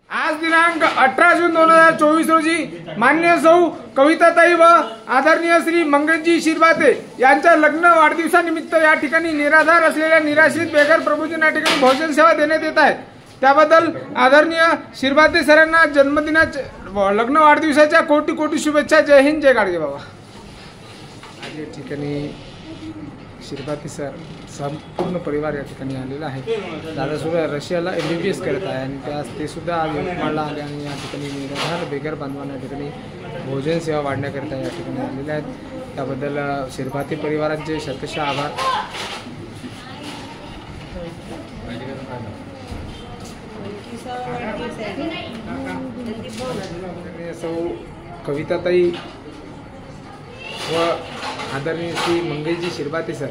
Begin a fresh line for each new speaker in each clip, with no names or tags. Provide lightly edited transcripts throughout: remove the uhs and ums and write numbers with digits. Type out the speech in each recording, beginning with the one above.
आज दिनांक 18 जून 2024 रोजी माननीय सौ कविताताई व आदरणीय श्री मंगेशजी शिरभाते यांच्या लग्न वाढदिवसानिमित्त या ठिकाणी निराधार असलेल्या निराश्रित बेघर प्रभूंना या ठिकाणी भोजन सेवा देण्यात येत आहे। त्याबद्दल आदरणीय शिरभाते सरांना जन्मदिनाच्या लग्न वाढदिवसाच्या कोटी कोटी शुभेच्छा। जय हिंद, जय गाडगे बाबा। आज या ठिकाणी शिरभाते सर संपूर्ण परिवार या ठिकाणी आलेला आहे। दादा सुद्धा रशियाला MBBS करत आहे आणि ते सुद्धा आज यवतमाळला आले आणि या ठिकाणी निराधार बेघर बांधवांना या ठिकाणी भोजन सेवा वाढण्याकरिता या ठिकाणी आलेले आहेत। त्याबद्दल शिरभाते परिवारांचे शतशः आभार। सौ कविताताई व आदरणीय श्री मंगेशजी शिरभाते सर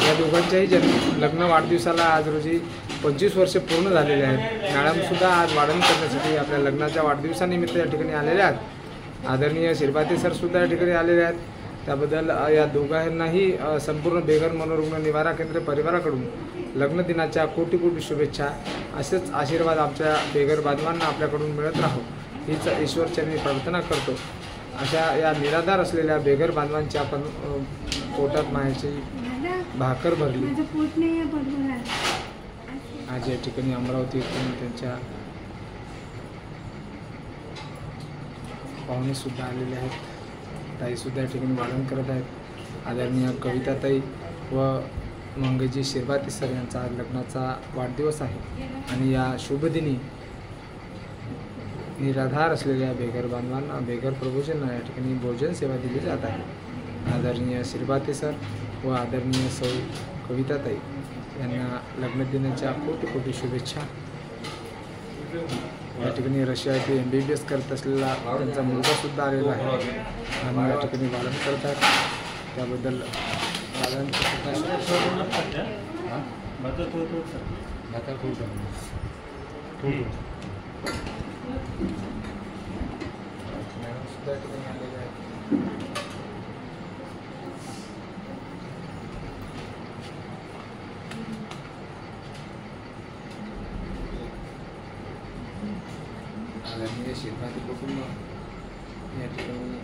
या दोघांच्याही लग्न वाढदिवसाला आज रोजी 25 वर्ष पूर्ण झालेले आहेत। मॅडम सुद्धा आज वाढण करण्यासाठी आपल्या लग्नाच्या वाढदिवसानिमित्त या ठिकाणी आलेले आहेत। आदरणीय शिरभाते सर सुद्धा या ठिकाणी आलेले आहेत। त्याबद्दल या दोघांनाही संपूर्ण बेघर मनोरुग्ण निवारा केंद्र परिवाराकडून लग्न दिनाच्या कोटी कोटी शुभेच्छा। असेच आशीर्वाद आमच्या बेघर बांधवांना आपल्याकडून मिळत राहो हीच ईश्वरचरणी प्रार्थना करतो। अशा या निराधार असलेल्या बेघर बांधवांची आपण पोटात मायाची भाकर भरली। आज या ठिकाणी अमरावती येथून त्यांच्या पाहुणे सुद्धा आलेले आहेत। ताई सुद्धा या ठिकाणी वाढण करत आहेत। आदरणीय कविताताई व मंगेशजी शिरभाते सर यांचा आज लग्नाचा वाढदिवस आहे आणि या शुभदिनी निराधार असलेल्या बेघर बांधवांना बेघर प्रभूजींना या ठिकाणी भोजन सेवा दिली जात आहे। आदरणीय शिरभाते सर व आदरणीय सौ कविताताई यांना लग्न दिनाच्या कोटी कोटी शुभेच्छा। या ठिकाणी रशिया येथे MBBS करत असलेला त्यांचा मुलगा सुद्धा आलेला आहे आणि या ठिकाणी वाढण करतात। त्याबद्दल आदरणीय शिरभाते कुटुंब या ठिकाणी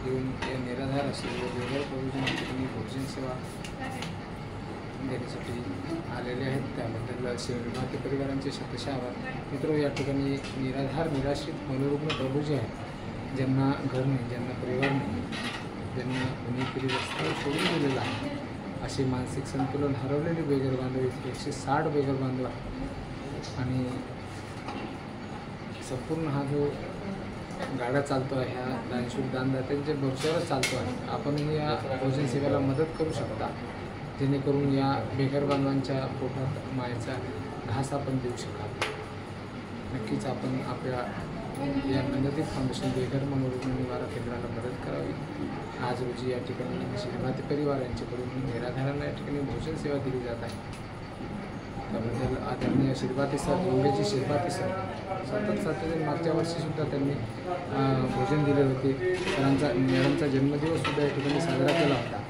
येऊन या निराधार असलेल्या बेघर प्रभूंना या ठिकाणी भोजन सेवा देण्यासाठी आलेले आहेत। त्याबद्दल शिरभाते परिवारांचे शतशः आभार। मित्र, या ठिकाणी निराधार निराश्रित मनोरुग्ण प्रभू जे आहेत, ज्यांना घर नाही, ज्यांना परिवार नाही, ज्यांना कुणीतरी रस्ता सोडून दिलेला आहे, असे मानसिक संतुलन हरवलेले बेघर बांधव 160 बेघर बांधव आहेत आणि संपूर्ण हा जो गाडा चालतो आहे ह्या दानशूर दानदात्यांच्या भरोश्यावरच चालतो आहे। आपणही या भोजन सेवेला मदत करू शकता, जेणेकरून या बेघर बांधवांच्या पोटात मायेचा घास आपण देऊ शकाल। नक्कीच आपण आपल्या या नंददीप फाउंडेशन बेघर मनोरुग्ण निवारा केंद्राला मदत करावी। आज रोजी या ठिकाणी शिरभाते परिवार यांच्याकडून निराधारांना या ठिकाणी भोजन सेवा दिली जात आहे। त्याबद्दल आदरणीय शिरभाते सर, मंगेशजी शिरभाते सर सतत मागच्या वर्षीसुद्धा त्यांनी भोजन दिले होते। सरांचा मॅडमचा जन्मदिवससुद्धा या ठिकाणी साजरा केला होता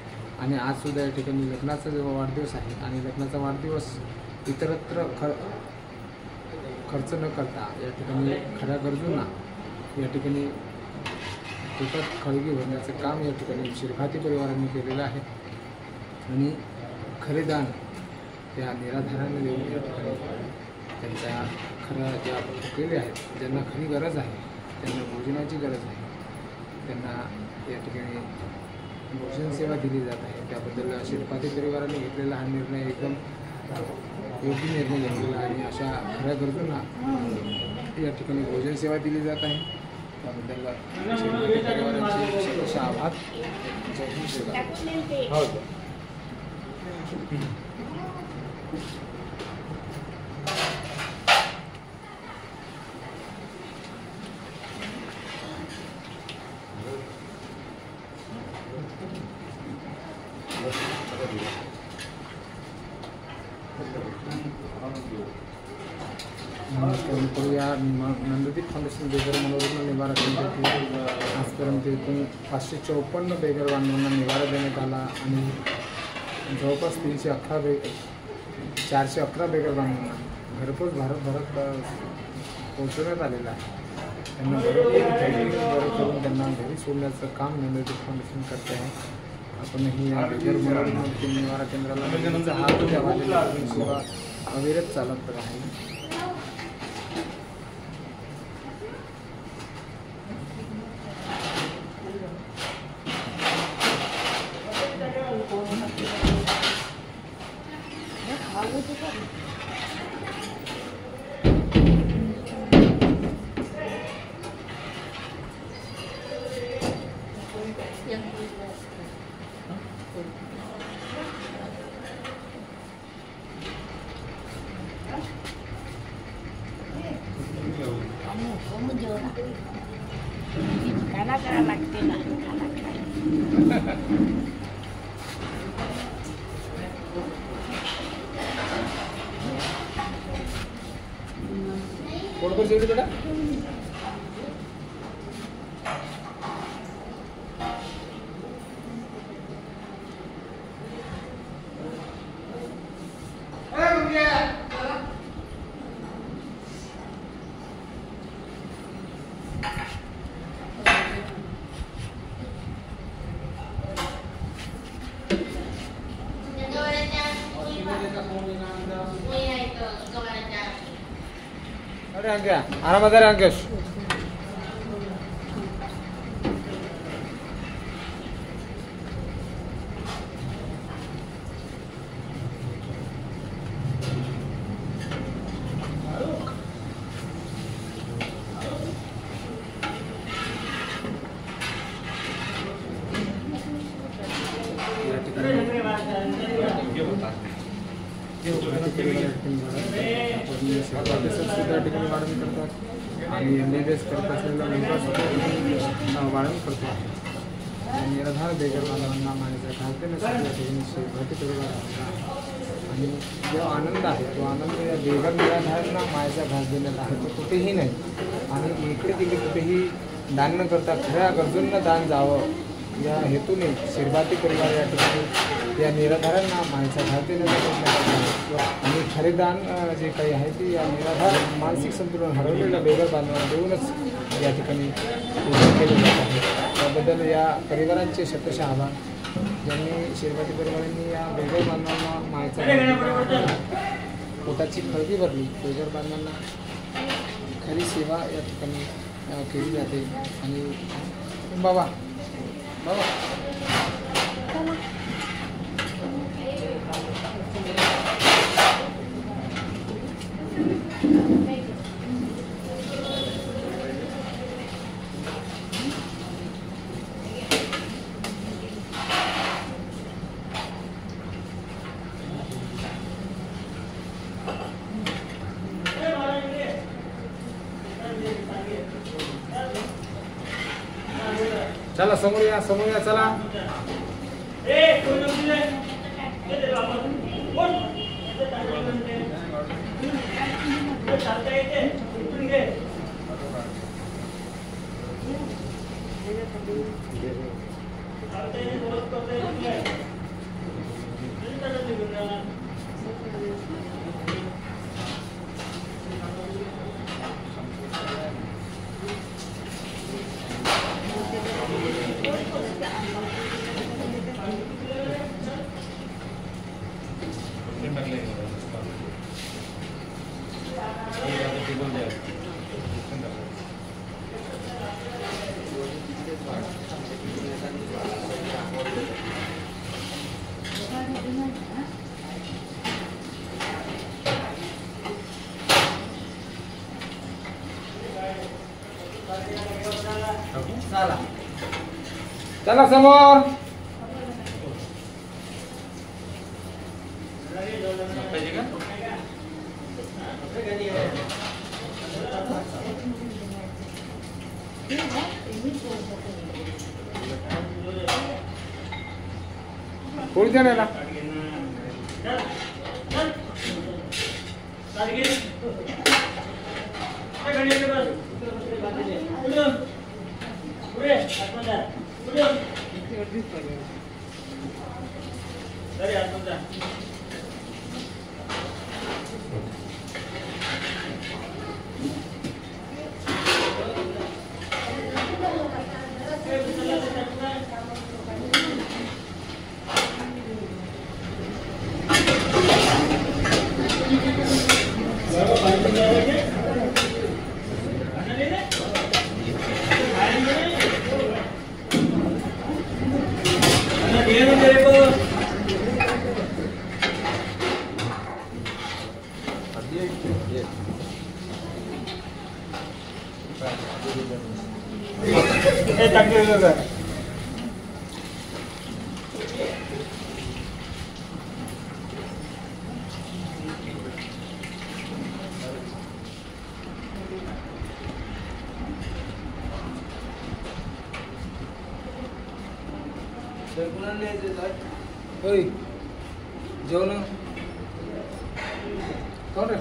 आणि आजसुद्धा या ठिकाणी लग्नाचा जेव्हा वाढदिवस आहे आणि लग्नाचा वाढदिवस इतरत्र खर्च न करता या ठिकाणी खऱ्या गरजूंना या ठिकाणी पोटात खळगी भरण्याचं काम या ठिकाणी शिरभाते परिवारांनी केलेलं आहे आणि खरे दान त्या निराधारांना देऊन या ठिकाणी त्यांच्या खऱ्या ज्या भुकेले आहेत, ज्यांना खरी गरज आहे, त्यांना भोजनाची गरज आहे, त्यांना या ठिकाणी भोजन सेवा दिली जात आहे। त्याबद्दल शिरभाते परिवाराने घेतलेला हा निर्णय एकदम योग्य निर्णय घेतलेला आहे आणि अशा खऱ्या गरजूंना या ठिकाणी भोजन सेवा दिली जात आहे। त्याबद्दल शिरभाते परिवारांचे शतशः आभार। जय हिंद। हो या नंददीप फाउंडेशन बेघर मनोरुग्ण निवारा केंद्रातील आजपर्यंत एकूण 554 बेघर बांधवांना निवारा देण्यात आला आणि जवळपास 411 बेघर बांधवांना घरपोच भारतभरात पोहोचवण्यात आलेला आहे. त्यांना बरं करून त्यांना घरी सोडण्याचं काम मेमोरियल फाउंडेशन करते आहे. आपणही या बेघर मुलांमध्ये निवारा केंद्राला हात द्यावा, सेवा अविरत चालत राहील.
खाना करा लागते ना,
कोण जेवढी बेटा अरे अंक्या आरामात रे अंकेश. सुद्धा ठिकाणी वाढवणी करतात आणि MBBS करत असलेला मुलगा वाढवणी करतो. निराधार बेघर बांधवांना मानायचा घालतेने भरती परिवार आणि जो आनंद आहे तो आनंद या बेघर निराधारांना मायाचा घास देण्यात आहे तो कुठेही नाही. आणि इकडे तिकडे कुठेही दान न करता खऱ्या गरजूंना दान जावं या हेतूने शिरभाती परिवार या ठिकाणी या निराधारांना मायाचा घास देण्याचा प्रयत्न करतात. आणि खरे दान जे काही आहे ते या निराधार मानसिक संतुलन हरवलेल्या बेघर बांधवांना देऊनच या ठिकाणी केले जात आहे. त्याबद्दल या परिवारांचे शतशः आभार. ज्यांनी शिरभाती परिवारांनी या बेघर बांधवांना मायाचा पोटाची खळगी भरली. बेघर बांधवांना खरी सेवा या ठिकाणी केली जाते. आणि बाबा बाबा चला समोर या चला. चला समोर. कोण जाणार होय जेवण कोण रे